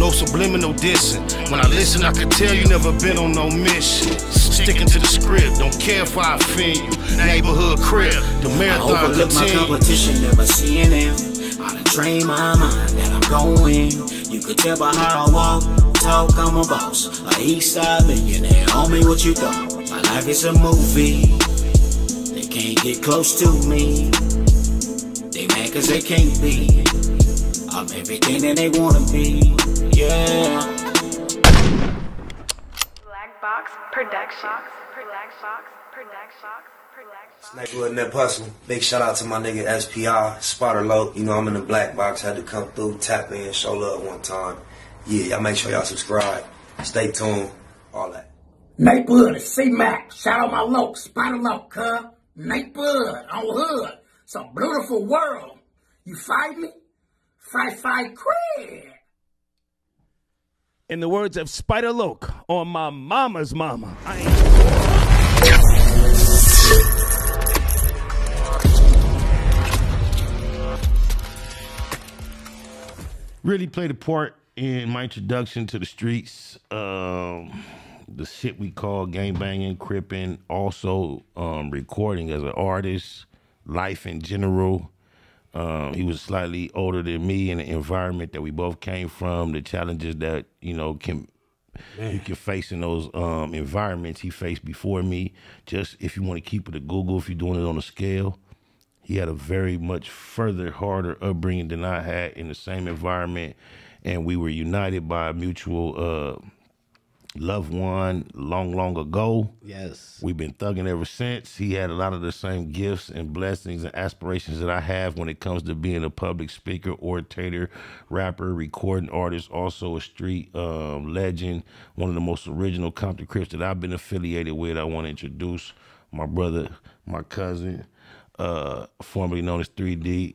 no subliminal dissing. When I listen, I can tell you never been on no mission. Sticking to the script, don't care if I offend you. Neighborhood crib, the marathon I overlook my competition, never seeing them. I done train my mind that I'm going. You could tell by how I walk, talk, I'm a boss. A east side millionaire, homie, what you thought? My life is a movie. They can't get close to me. They mad cause they can't be. I'm everything that they wanna be. Yeah. Black Box Productions. Neighborhood Nip Hustle. Big shout out to my nigga SPI, Spotter Low. You know I'm in the black box, had to come through, tap in, show love one time. Yeah, y'all make sure y'all subscribe. Stay tuned, all that. Neighborhood is C-Mac. Shout out my loc, Spotter Low, cuz. Neighborhood, on hood. It's a beautiful world. You fight me? Fight, crib. In the words of Spider Loke on my mama's mama. Really played a part in my introduction to the streets. The shit we call gangbanging, cripping, also recording as an artist, life in general. He was slightly older than me in the environment that we both came from, the challenges that, you know, you can face in those environments he faced before me. Just if you want to keep it a Google, if you're doing it on a scale, he had a very much further, harder upbringing than I had in the same environment. And we were united by a mutual loved one long ago. Yes. We've been thugging ever since. He had a lot of the same gifts and blessings and aspirations that I have when it comes to being a public speaker, orator, rapper, recording artist, also a street legend, one of the most original Compton Crips that I've been affiliated with. I want to introduce my brother, my cousin, formerly known as 3D,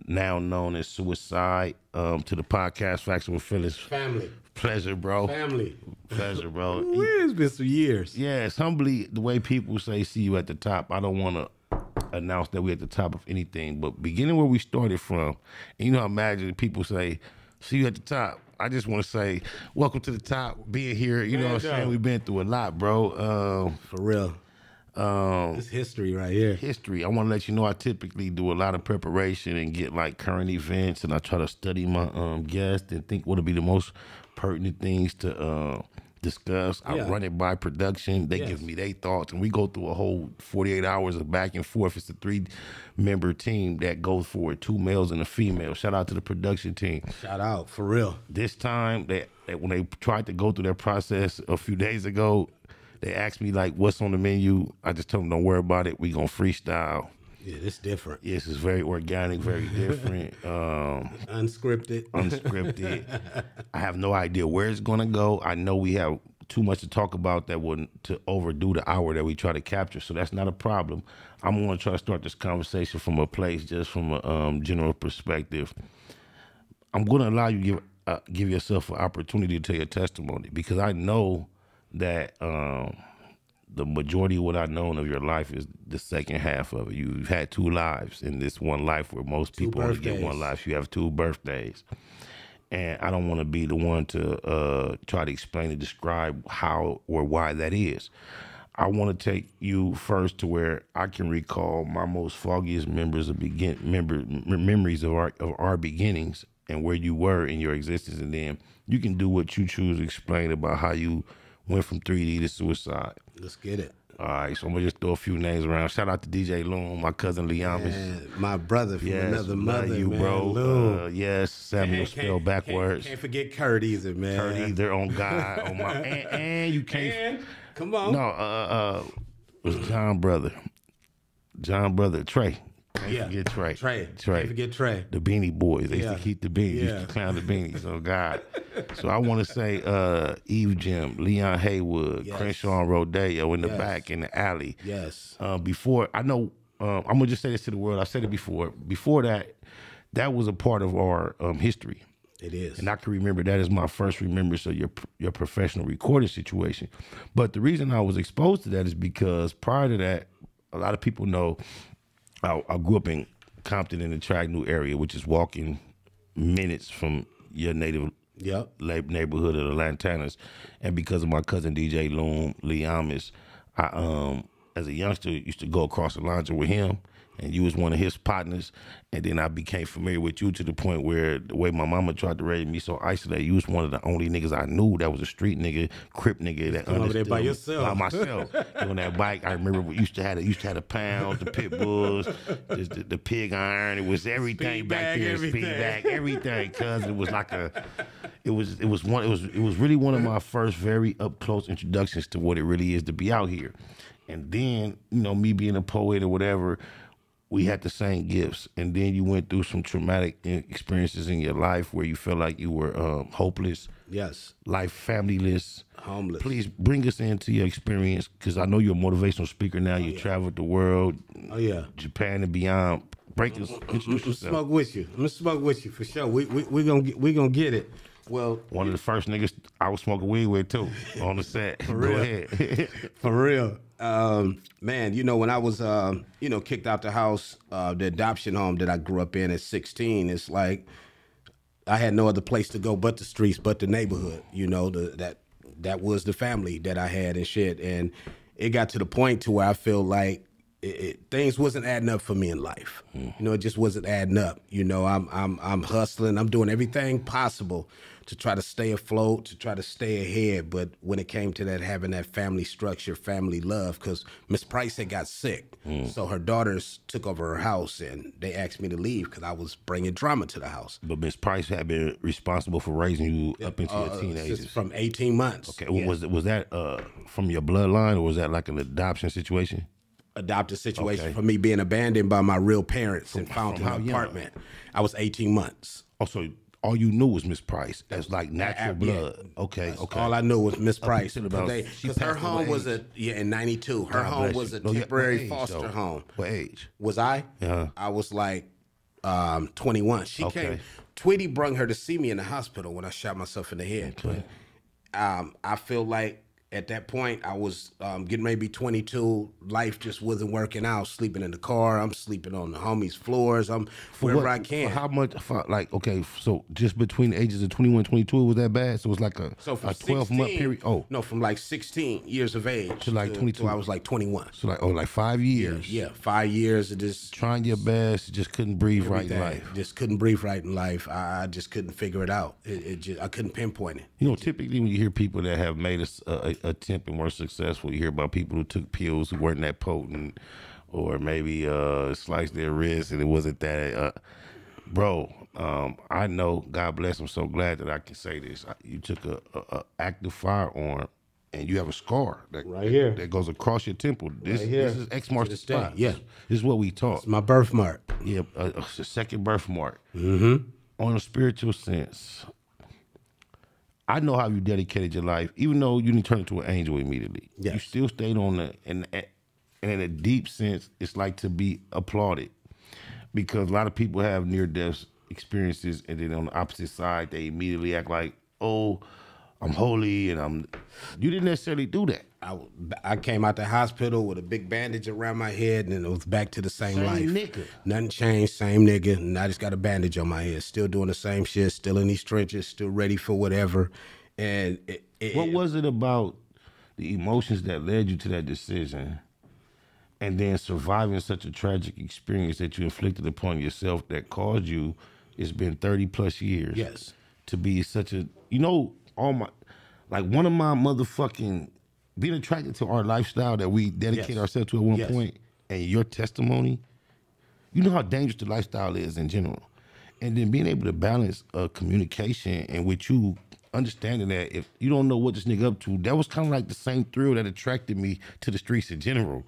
now known as Cuicide, to the podcast FACTZ with FEELINZ. Family. Pleasure, bro. Family. Pleasure, bro. It's been some years. Yes, humbly, the way people say see you at the top, I don't want to announce that we're at the top of anything, but beginning where we started from, and you know, imagine people say, see you at the top. I just want to say, welcome to the top, being here. You know what I'm saying? We've been through a lot, bro. For real. It's history right here. History. I want to let you know I typically do a lot of preparation and get like current events, and I try to study my guests and think what would be the most pertinent things to discuss. I run it by production. They give me their thoughts, and we go through a whole 48 hours of back and forth. It's a 3-member team that goes for it, 2 males and a female. Shout out to the production team. Shout out, for real. This time, when they tried to go through their process a few days ago, they asked me, like, what's on the menu? I just told them, don't worry about it. We going to freestyle. Yeah, it's different. Yes, it's very organic, very different. Unscripted. Unscripted. I have no idea where it's going to go. I know we have too much to talk about that wouldn't to overdo the hour that we try to capture, so that's not a problem. I'm going to try to start this conversation from a place, just from a general perspective. I'm going to allow you to give yourself an opportunity to tell your testimony, because I know that the majority of what I've known of your life is the second half of it. You've had 2 lives in this one life, where most people only get one life. You have 2 birthdays. And I don't want to be the one to try to explain and describe how or why that is. I want to take you first to where I can recall my most foggiest memories of our beginnings and where you were in your existence. And then you can do what you choose to explain about how you went from 3D to Cuicide. Let's get it. All right, so I'm going to just throw a few names around. Shout out to DJ Loon, my cousin Leamis. Yeah, my brother from another mother, you, man. bro. Yes, Samuel spelled backwards. Can't forget Kurt either, man. Kurt either, on God. On my, and you can't. Come on. No, it was John brother. Trey. Can't forget Trey. Trey. Can't forget Trey. The Beanie Boys. They used to keep the beanies. Used to clown the beanies. Oh, God. So I want to say Eve Jim, Leon Haywood, Crenshaw and Rodeo in the back, in the alley. Yes. Before, I know, I'm going to just say this to the world. I said it before. Before that was a part of our history. It is. And I can remember that as my first remembrance of your professional recording situation. But the reason I was exposed to that is because prior to that, a lot of people know I grew up in Compton in the Tragnell area, which is walking minutes from your native Yep. neighborhood of the Lantanas, and because of my cousin DJ Loom, Lee Amis, I as a youngster used to go across the line with him, and you was one of his partners, and then I became familiar with you to the point where the way my mama tried to raise me so isolated, you was one of the only niggas I knew that was a street nigga, Crip nigga that Come over there understood by yourself. by myself. On that bike, I remember we used to have the pounds, the pit bulls, the pig iron. It was everything Speed back bag, there, everything. speed bag, everything. Cause it was like it was really one of my first very up close introductions to what it really is to be out here. And then, you know, me being a poet or whatever, we had the same gifts. And then you went through some traumatic experiences in your life where you felt like you were hopeless. Yes. Life familyless. Homeless. Please bring us into your experience, because I know you're a motivational speaker now. You traveled the world. Oh, yeah. Japan and beyond. Introduce yourself. Smoke with you. I'm gonna smoke with you for sure. We gonna get it. Well, one of the first niggas I was smoking weed with too on the set. For Go real. ahead. For real. Man, you know, when I was, you know, kicked out the house, the adoption home that I grew up in at 16, it's like I had no other place to go but the streets, but the neighborhood, you know, that was the family that I had and shit. And it got to the point to where I feel like things wasn't adding up for me in life. You know, it just wasn't adding up. You know, I'm hustling. I'm doing everything possible to try to stay afloat, to try to stay ahead. But when it came to that, having that family structure, family love, because Miss Price had got sick. So her daughters took over her house, and they asked me to leave because I was bringing drama to the house. But Miss Price had been responsible for raising you up into your teenagers. From 18 months. Okay, yeah. Was that from your bloodline, or was that like an adoption situation? Adopted situation for me being abandoned by my real parents and found in an apartment. I was 18 months. Oh, so all you knew was Miss Price. That's like natural blood. Yeah. Okay, That's okay. All I knew was Miss Price. She Because her passed home away was in 92. Her God home bless was you. a No, yeah, temporary what age, foster though? home. What age? Was I? Yeah. I was like 21. She came. Tweety brung her to see me in the hospital when I shot myself in the head. Okay. But I feel like at that point I was getting maybe 22. Life just wasn't working out. Sleeping in the car. I'm sleeping on the homies' floors. I'm wherever I can. How much? Like, okay, so just between the ages of 21 and 22, it was that bad? So it was like a 12-month period? Oh. No, from like 16 years of age to like 22. To I was like 21. So like 5 years. Yeah, 5 years of just trying your best, just couldn't breathe right in life. Just couldn't breathe right in life. I just couldn't figure it out. I couldn't pinpoint it. You know, typically when you hear people that have made a attempt and were successful, you hear about people who took pills who weren't that potent, or maybe sliced their wrist and it wasn't that. Bro, I know, God bless, I'm so glad that I can say this. You took a active firearm and you have a scar that, right here that goes across your temple. This is X marks the spot. Yeah. This is what we taught. It's my birthmark. Yeah, the second birthmark. Mm-hmm. On a spiritual sense, I know how you dedicated your life, even though you didn't turn into an angel immediately. Yes. You still stayed on the, and in a deep sense, it's like to be applauded, because a lot of people have near-death experiences, and then on the opposite side, they immediately act like, oh, I'm holy, and you didn't necessarily do that. I came out the hospital with a big bandage around my head, and it was back to the same life. Nigga. Nothing changed, same nigga, and I just got a bandage on my head. Still doing the same shit, still in these trenches, still ready for whatever. And what was it about the emotions that led you to that decision, and then surviving such a tragic experience that you inflicted upon yourself that caused you, it's been 30 plus years. Yes. To be such a, you know, like one of my motherfucking, being attracted to our lifestyle that we dedicate ourselves to at one point, and your testimony, you know how dangerous the lifestyle is in general. And then being able to balance communication, and with you understanding that if you don't know what this nigga up to, that was kind of like the same thrill that attracted me to the streets in general.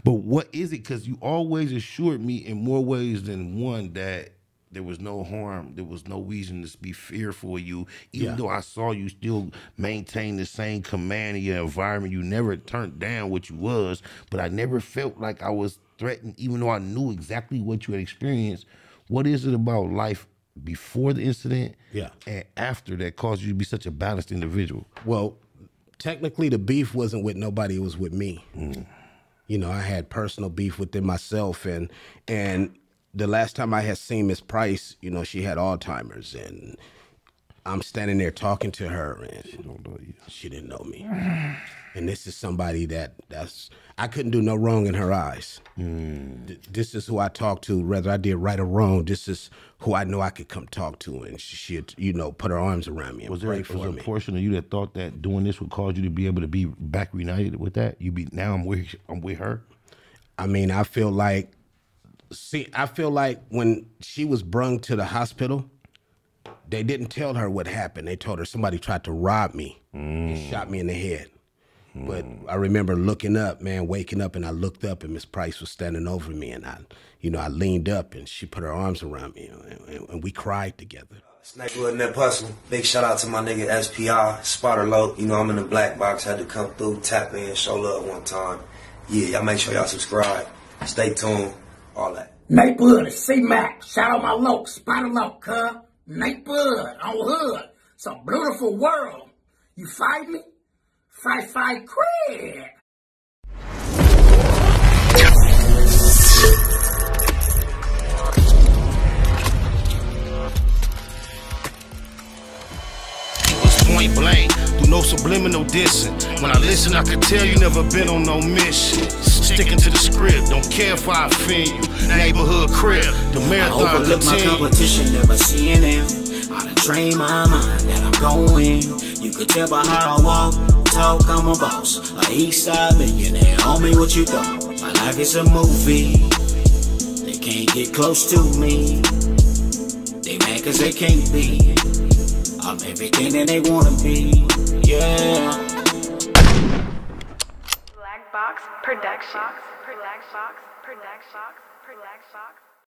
But what is it? Because you always assured me in more ways than one that there was no harm, there was no reason to be fearful of you, even though I saw you still maintain the same command in your environment. You never turned down what you was, but I never felt like I was threatened, even though I knew exactly what you had experienced. What is it about life before the incident and after that caused you to be such a balanced individual? Well, technically the beef wasn't with nobody, it was with me. You know, I had personal beef within myself, and the last time I had seen Miss Price, you know, she had Alzheimer's, and I'm standing there talking to her, and she didn't know me. And this is somebody that's I couldn't do no wrong in her eyes. This is who I talk to, whether I did right or wrong. This is who I know I could come talk to, and she'd, you know, put her arms around me and Was pray there for me. a portion of you that thought that doing this would cause you to be able to be back reunited with that? Now I'm with her. I mean, I feel like when she was brung to the hospital, they didn't tell her what happened. They told her somebody tried to rob me and shot me in the head. But I remember looking up, man, waking up, and I looked up, and Miss Price was standing over me, and I leaned up, and she put her arms around me, and we cried together. Snakewood and that hustle. Big shout out to my nigga SPI, Spotter Low. You know, I'm in the black box, had to come through, tap in, show love one time. Yeah, y'all make sure y'all subscribe. Stay tuned, all that. Neighborhood is C-Mac. Shout out my loc, Spotter Low, cuz. Neighborhood, on hood. It's a beautiful world. You fight me? Fight, Craig. Point blank, through no subliminal dissing. When I listen, I can tell you never been on no mission. Sticking to the script, don't care if I offend you. Neighborhood crib, the marathon I overlook my competition, never seeing them. I done trained my mind that I'm going. You could tell by how I walk, talk, I'm a boss. A Eastside millionaire, homie, what you thought? My life is a movie. They can't get close to me. They mad cause they can't be. I'm everything that they wanna be, yeah. Black Box Productions.